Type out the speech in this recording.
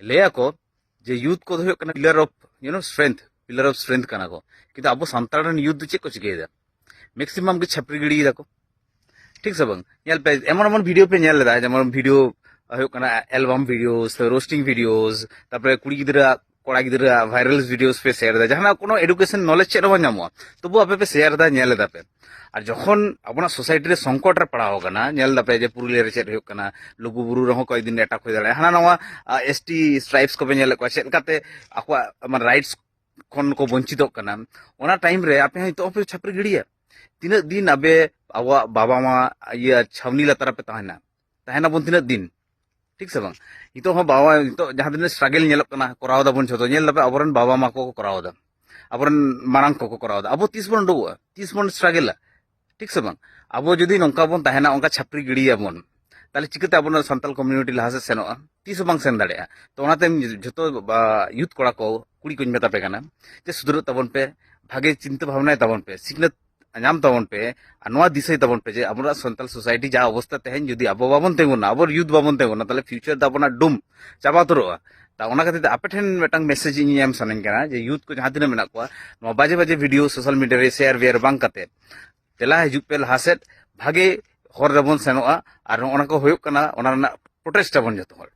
Lea ko je youth ko hoyok kana pillar of strength kana ko. Kintu abo santal ren youth chek ko chike da. Maximum ke chapri gidi da ko. ठीक से बंग याल पे एमन एमन video पे nail दा जेमन video होय कना एल्बम वीडियोस रोस्टिंग वीडियोस तापर कुड़ी गिदरा कोड़ा गिदरा वायरल वीडियोस पे शेयर दा जहां कोनो एडुकेशन नॉलेज चेद बा नामो तबु आपे पे शेयर दा नेल दा पे আর যখন আপনার সোসাইটি রে সংকট রে পড়াও কানা নেল দাপে যে পুরুলিয়া রে চেদ হইক কানা লুগু বুরু রহ কয় দিন এটাক হই দাঁড়ায় হানা নওয়া এসটি স্ট্রাইপস को पे नेल को चेद काते আকwa আমার রাইটস খন को বঞ্চিত কানা ওনা টাইম রে আপনি হয়তো पे छापरी गिड़िया तीना दिन अबे आवा बाबा मा ये छावनी लतार पे तहना बन तीना दिन ठीक से बांग इतो हो बाबा इतो जहां दिन स्ट्रगल नेलक कना कराव दा बन छतो नेल दापे अबरन बाबा मा को कराव दा अबरन मारांग को कराव दा अबो 30 बन डो 30 बन स्ट्रगल ठीक से बांग अबो जदी नंका बन तहना उनका छापरी गिड़िया बन ताले चिकते अबन संताल कम्युनिटी लाहा से सेनो तीस बांग सेन दाड़े तो ओनाते जतो यूथ कोड़ा को कुड़ी को मेता पे कना जे सुधर तबन पे भागे चिंता भावना तबन पे सिकनत नाम तबन पे नवा दिसै तबन पे जे हमरा संताल सोसाइटी जा अवस्था तेहन जदी अब बाबन तेगुना अब यूथ बाबन तेगुना ताले फ्यूचर दाबना डुम चाबा तरोआ ता ओना खातिर आपे ठेन मेटांग मेसेज इन एम सनन कना जे यूथ को जहां दिन मेना को नवा बाजे बाजे वीडियो सोशल मीडिया रे शेयर वेयर बांग कते तेला हिजुक पे लहासेट भागे हर रेबन सेनोआ आर ओना को होयक कना ओना प्रोटेस्ट बन जतो हर